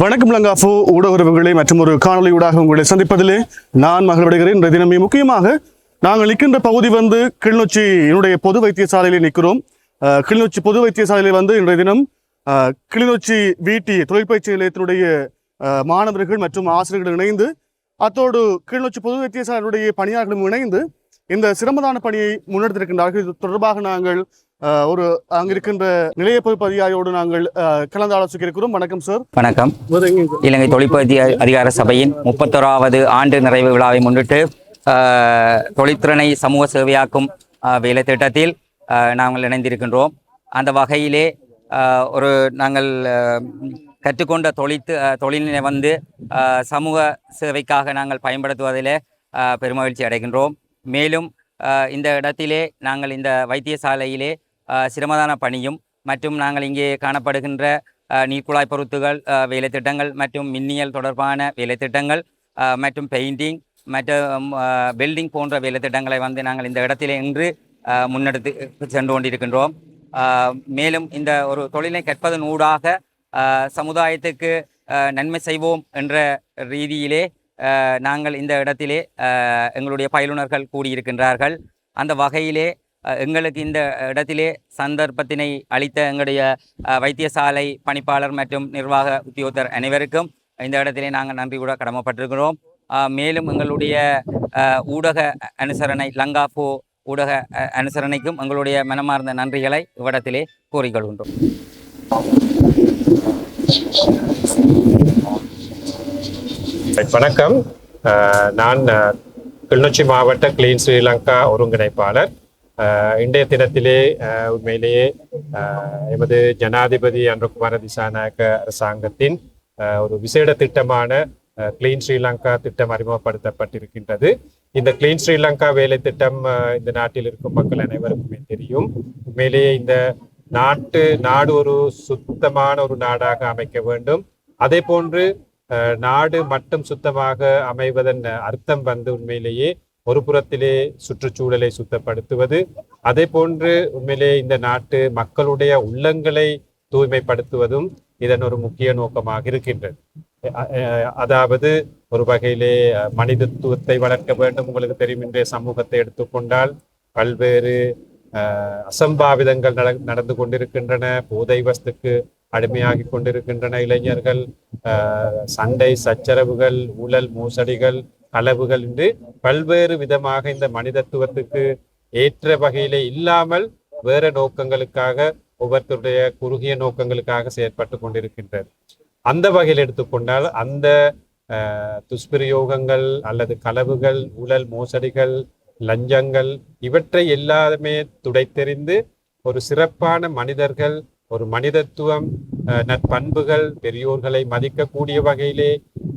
வணக்கம் லங்காஃபோ ஊடக உறவுகளை மற்றும் ஒரு காணொலி ஊடாக உங்களை சந்திப்பதிலே நான் மகிழ்வடைகிறேன். இன்றைய தினம் முக்கியமாக நாங்கள் நிற்கின்ற பகுதி கிளிநொச்சியினுடைய பொது வைத்தியசாலையில் நிற்கிறோம். கிளிநொச்சி பொது வைத்தியசாலையில் இன்றைய தினம் கிளிநொச்சி வீட்டி தொழிற்பயிற்சி நிலையத்தினுடைய மாணவர்கள் மற்றும் ஆசிரியர்கள் இணைந்து அத்தோடு கிளிநொச்சி பொது வைத்தியசாலையுடைய பணியாளர்களும் இணைந்து இந்த சிரமதான பணியை முன்னெடுத்திருக்கின்றார்கள். இது தொடர்பாக நாங்கள் அங்கிருக்கின்ற நிலைய பொறுப்பு அதிகாரியோடு நாங்கள் கலந்து ஆலோசிக்க இருக்கிறோம். வணக்கம் சார். வணக்கம். இலங்கை தொழிற்பயிற்சி அதிகார சபையின் 31வது ஆண்டு நிறைவு விழாவை முன்னிட்டு தொழிற்திறனை சமூக சேவையாக்கும் வேலை திட்டத்தில் நாங்கள் இணைந்திருக்கின்றோம். அந்த வகையிலே நாங்கள் கற்றுக்கொண்ட தொழிலினை சமூக சேவைக்காக நாங்கள் பயன்படுத்துவதிலே பெருமகிழ்ச்சி அடைகின்றோம். மேலும் இந்த இடத்திலே நாங்கள் இந்த வைத்தியசாலையிலே சிரமதான பணியும் மற்றும் நாங்கள் இங்கே காணப்படுகின்ற நீர்க்குழாய் பொருத்துகள் வேலைத்திட்டங்கள் மற்றும் மின்னியல் தொடர்பான வேலைத்திட்டங்கள் மற்றும் பெயிண்டிங் மற்றும் வெல்டிங் போன்ற வேலைத்திட்டங்களை நாங்கள் இந்த இடத்திலே இன்று முன்னெடுத்து சென்று கொண்டிருக்கின்றோம். மேலும் இந்த ஒரு தொழிலை கற்பதன் ஊடாக சமுதாயத்துக்கு நன்மை செய்வோம் என்ற ரீதியிலே நாங்கள் இந்த இடத்திலே எங்களுடைய பயிலுனர்கள் கூடியிருக்கின்றார்கள். அந்த வகையிலே எங்களுக்கு இந்த இடத்திலே சந்தர்ப்பத்தினை அளித்த எங்களுடைய வைத்தியசாலை பணிப்பாளர் மற்றும் நிர்வாக உத்தியோகத்தர் அனைவருக்கும் இந்த இடத்திலே நாங்கள் நன்றி கூட கடமைப்பட்டிருக்கிறோம். மேலும் எங்களுடைய ஊடக அனுசரணை லங்காஃபோ ஊடக அனுசரணைக்கும் எங்களுடைய மனமார்ந்த நன்றிகளை இவ்விடத்திலே கூறிக்கொள்கின்றோம். வணக்கம். நான் கிளிநொச்சி மாவட்ட கிளீன் ஸ்ரீலங்கா ஒருங்கிணைப்பாளர். இன்றைய தினத்திலே உண்மையிலேயே எமது ஜனாதிபதி அனுரகுமார திசாநாயக்க அரசாங்கத்தின் ஒரு விசேட திட்டமான கிளீன் ஸ்ரீலங்கா திட்டம் அறிமுகப்படுத்தப்பட்டிருக்கின்றது. இந்த கிளீன் ஸ்ரீலங்கா வேலை திட்டம் இந்த நாட்டில் இருக்கும் மக்கள் அனைவருக்குமே தெரியும். உண்மையிலேயே இந்த நாடு ஒரு சுத்தமான ஒரு நாடாக அமைக்க வேண்டும். அதே போன்று நாடு மட்டும் சுத்தமாக அமைவதன் அர்த்தம் உண்மையிலேயே ஒரு புறத்திலே சுற்றுச்சூழலை சுத்தப்படுத்துவது, அதே போன்று உண்மையிலே இந்த நாட்டு மக்களுடைய உள்ளங்களை தூய்மைப்படுத்துவதும் இதன் ஒரு முக்கிய நோக்கமாக இருக்கின்றது. அதாவது ஒரு வகையிலே மனிதத்துவத்தை வளர்க்க வேண்டும். உங்களுக்கு தெரியும், இன்றைய சமூகத்தை எடுத்துக்கொண்டால் பல்வேறு அசம்பாவிதங்கள் நடந்து கொண்டிருக்கின்றன. போதை வஸ்துக்கு அடிமையாகி கொண்டிருக்கின்றன இளைஞர்கள். சண்டை சச்சரவுகள், ஊழல் மோசடிகள், களவுகள் என்று பல்வேறு விதமாக இந்த மனிதத்துவத்துக்கு ஏற்ற வகையிலே இல்லாமல் வேற நோக்கங்களுக்காக ஒவ்வொருத்தருடைய குறுகிய நோக்கங்களுக்காக செயற்பட்டு கொண்டிருக்கின்றது. அந்த வகையில் எடுத்துக்கொண்டால் அந்த துஷ்பிரயோகங்கள் அல்லது களவுகள், ஊழல் மோசடிகள், லஞ்சங்கள் இவற்றை எல்லாமே துடைத்தெறிந்து ஒரு சிறப்பான மனிதர்கள், ஒரு மனிதத்துவம், நற்பண்புகள், பெரியோர்களை மதிக்கக்கூடிய வகையிலே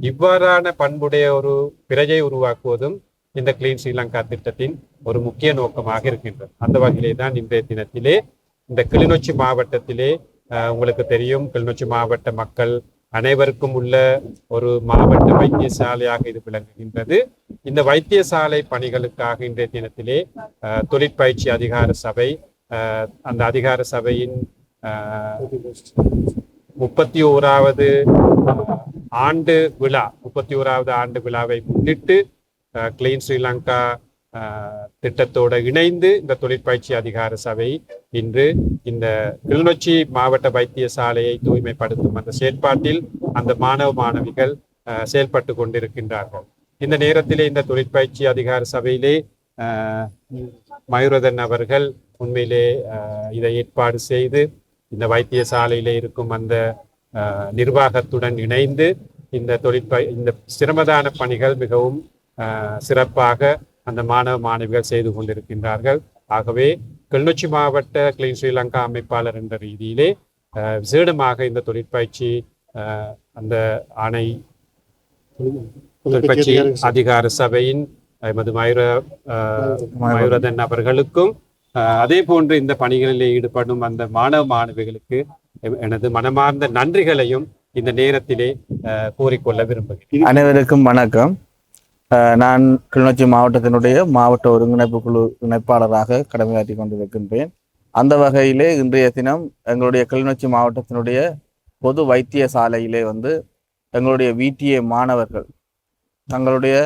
இவ்வாறான பண்புடைய ஒரு பிரஜை உருவாக்குவதும் இந்த கிளீன் ஸ்ரீலங்கா திட்டத்தின் ஒரு முக்கிய நோக்கமாக இருக்கின்றது. அந்த வகையிலே தான் இன்றைய தினத்திலே இந்த கிளிநொச்சி மாவட்டத்திலே உங்களுக்கு தெரியும், கிளிநொச்சி மாவட்ட மக்கள் அனைவருக்கும் உள்ள ஒரு மாவட்ட வைத்தியசாலையாக இது விளங்குகின்றது. இந்த வைத்தியசாலை பணிகளுக்காக இன்றைய தினத்திலே தொழிற்பயிற்சி அதிகார சபை, அந்த அதிகார சபையின் 31வது ஆண்டு விழா, 31வது ஆண்டு விழாவை முன்னிட்டு கிளீன் ஸ்ரீலங்கா திட்டத்தோடு இணைந்து இந்த தொழிற்பயிற்சி அதிகார சபை இன்று இந்த கிளிநொச்சி மாவட்ட வைத்தியசாலையை தூய்மைப்படுத்தும் அந்த செயற்பாட்டில் அந்த மாணவ மாணவிகள் செயல்பட்டு கொண்டிருக்கின்றார்கள். இந்த நேரத்திலே இந்த தொழிற்பயிற்சி அதிகார சபையிலே மயூரதன் அவர்கள் உண்மையிலே இதை ஏற்பாடு செய்து இந்த வைத்தியசாலையிலே இருக்கும் அந்த நிர்வாகத்துடன் இணைந்து இந்த சிரமதான பணிகள் மிகவும் சிறப்பாக அந்த மாணவ மாணவிகள் செய்து கொண்டிருக்கின்றார்கள். ஆகவே கிளிநொச்சி மாவட்ட கிளீன் ஸ்ரீலங்கா அமைப்பாளர் என்ற ரீதியிலே விசேடமாக இந்த தொழிற்பயிற்சி அந்த தொழிற்பயிற்சி அதிகார சபையின் எமது மயூரதன் அவர்களுக்கும் அதே போன்று இந்த பணிகளில் ஈடுபடும் அந்த மாணவ மாணவிகளுக்கு எனது மனமார்ந்த நன்றிகளையும் இந்த நேரத்திலே கூறிக்கொள்ள விரும்புகிறேன். அனைவருக்கும் வணக்கம். நான் கிளிநொச்சி மாவட்டத்தினுடைய மாவட்ட ஒருங்கிணைப்பு குழு இணைப்பாளராக கடமையாற்றி கொண்டிருக்கின்றேன். அந்த வகையிலே இன்றைய தினம் எங்களுடைய கிளிநொச்சி மாவட்டத்தினுடைய பொது வைத்தியசாலையிலே எங்களுடைய VTA மாணவர்கள் தங்களுடைய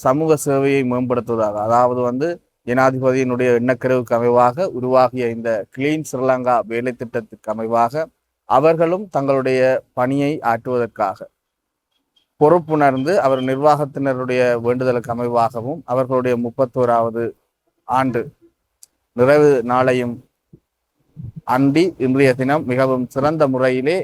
சமூக சேவையை மேம்படுத்துவதாக, அதாவது ஜனாதிபதியினுடைய எண்ணக்கருவுக்கு அமைவாக உருவாகிய இந்த கிளீன் ஸ்ரீலங்கா வேலை திட்டத்துக்கு அமைவாக அவர்களும் தங்களுடைய பணியை ஆற்றுவதற்காக பொறுப்புணர்ந்து அவர் நிர்வாகத்தினருடைய வேண்டுதலுக்கு அமைவாகவும் அவர்களுடைய 31வது ஆண்டு நிறைவு நாளையும் அண்டி இன்றைய தினம் மிகவும் சிறந்த முறையிலே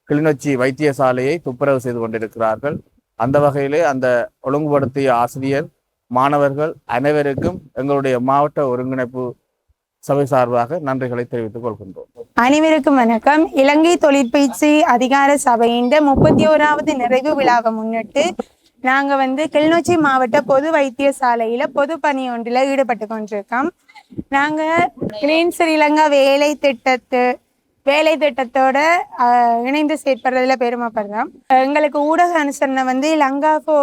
கிளிநொச்சி வைத்தியசாலையை துப்புரவு செய்து கொண்டிருக்கிறார்கள். அந்த வகையிலே அந்த ஒழுங்குபடுத்திய ஆசிரியர் மாணவர்கள் அனைவருக்கும் எங்களுடைய மாவட்ட ஒருங்கிணைப்பு சபை சார்பாக நன்றிகளை தெரிவித்துக் கொள்கின்றோம். அனைவருக்கும் வணக்கம். இலங்கை தொழிற்பயிற்சி அதிகார சபையின் 31வது நிறைவு விழாவை முன்னிட்டு நாங்க கிளிநொச்சி மாவட்ட பொது வைத்தியசாலையில பொது பணி ஒன்றில் ஈடுபட்டு கொண்டிருக்கோம். நாங்க கிளீன் ஸ்ரீலங்கா வேலை திட்டத்தோட இணைந்து செயற்படுறதுல பெருமைப்படுறோம். எங்களுக்கு ஊடக அனுசரணை லங்காஃபோ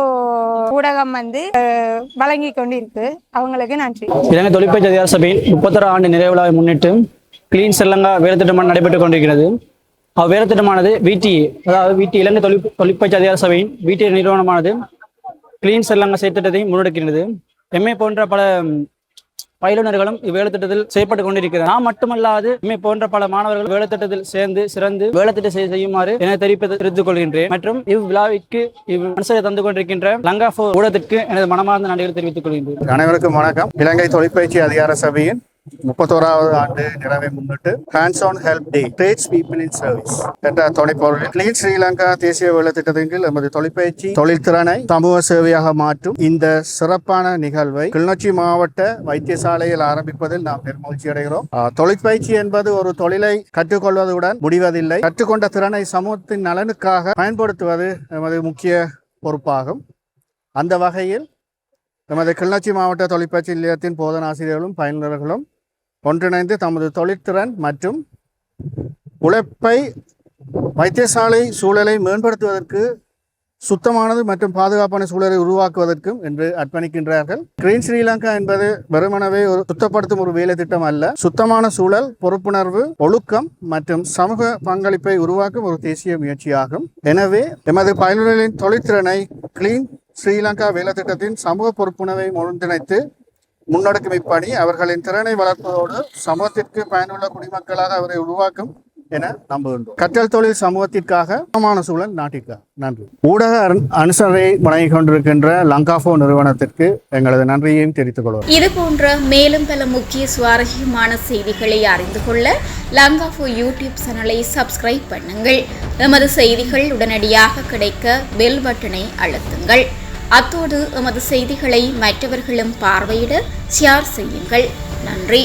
ஊடகம் வழங்கி கொண்டிருக்கு. அவங்களுக்கு நன்றி. இலங்கை தொழிற்பயிற்சி அதிகார சபையின் 31 ஆண்டு நிறைவு விழாவை முன்னிட்டு கிளீன் ஸ்ரீலங்கா வேலை திட்டமானது நடைபெற்றுக் கொண்டிருக்கிறது. வேலை திட்டமானது VTA, அதாவது இலங்கை தொழிற்பயிற்சி அதிகார சபையின் VTA நிறுவனமானது கிளீன் ஸ்ரீலங்கா செயற்திட்டத்தை முன்னெடுக்கிறது. MA போன்ற பல பயிலுநர்களும் இவ்வேலை திட்டத்தில் செயற்பட்டு கொண்டிருக்கிறார். நான் மட்டுமல்லாது MA போன்ற பல மாணவர்கள் வேலை திட்டத்தில் சிறந்து வேலை திட்டம் செய்யுமாறு என தெரிவித்துக் கொள்கின்றேன். மற்றும் இவ்விழாவிற்கு அனுசரி தந்து கொண்டிருக்கின்ற லங்காஃபோ ஊடகத்திற்கு எனது மனமார்ந்த நன்றிகளை தெரிவித்துக் கொள்கின்றேன். அனைவருக்கும் வணக்கம். இலங்கை தொழிற்பயிற்சி அதிகார சபையின் 31வது ஆண்டு நிறைவை முன்னிட்டு hands on help day trades people in service என்ற தொலைப்பொருளில் கிளீன் ஸ்ரீலங்கா தேசிய வேலை திட்டத்தின் கீழ் நமது தொழிற்பயிற்சி தொழில்திறனை சமூக சேவையாக மாற்றும் இந்த சிறப்பான நிகழ்வை கிளிநொச்சி மாவட்ட வைத்தியசாலையில் ஆரம்பிப்பதில் நாம் பெருமகிழ்ச்சி அடைகிறோம். தொழிற்பயிற்சி என்பது ஒரு தொழிலை கற்றுக்கொள்வதுடன் முடிவதில்லை. கற்றுக்கொண்ட திறனை சமூகத்தின் நலனுக்காக பயன்படுத்துவது நமது முக்கிய பொறுப்பாகும். அந்த வகையில் நமது கிளிநொச்சி மாவட்ட தொழிற்பயிற்சி நிலையத்தின் போதனாசிரியர்களும் பயனுள்ளர்களும் ஒன்றிணைந்து தமது தொழிற்திறன் மற்றும் உழைப்பை வைத்தியசாலை சூழலை மேம்படுத்துவதற்கு சுத்தமானது மற்றும் பாதுகாப்பான சூழலை உருவாக்குவதற்கும் என்று அர்ப்பணிக்கின்றார்கள். கிளீன் ஸ்ரீலங்கா என்பது வெறுமனவே ஒரு சுத்தப்படுத்தும் ஒரு வேலை திட்டம் அல்ல. சுத்தமான சூழல், பொறுப்புணர்வு, ஒழுக்கம் மற்றும் சமூக பங்களிப்பை உருவாக்கும் ஒரு தேசிய முயற்சியாகும். எனவே எமது பயனுள்ளர்களின் தொழிற்திறனை கிளீன் ஸ்ரீலங்கா வேலை திட்டத்தின் சமூக பொறுப்புணர்வை ஒன்றிணைத்து முன்னெடுக்கும் இப்பணி அவர்களின் திறனை வளர்ப்பதோடு சமூகத்திற்கு பயனுள்ள குடிமக்களாக அவரை உருவாக்கும் என நம்புகின்றோம். கற்றல் தொழில் சமூகத்திற்காக சமமான சூழல் நாட்டிற்காக. நன்றி. ஊடக அனுசரணை வழங்கிக் கொண்டிருக்கின்ற லங்காஃபோ நிறுவனத்திற்கு எங்களது நன்றியையும் தெரிவித்துக் கொள்வோம். இது போன்ற மேலும் பல முக்கிய சுவாரஸ்யமான செய்திகளை அறிந்து கொள்ள லங்காஃபோ யூடியூப் சேனலை சப்ஸ்கிரைப் பண்ணுங்கள். எமது செய்திகள் உடனடியாக கிடைக்க பெல் பட்டனை அழுத்துங்கள். அத்தோடு எமது செய்திகளை மற்றவர்களும் பார்வையிட ஷேர் செய்யுங்கள். நன்றி.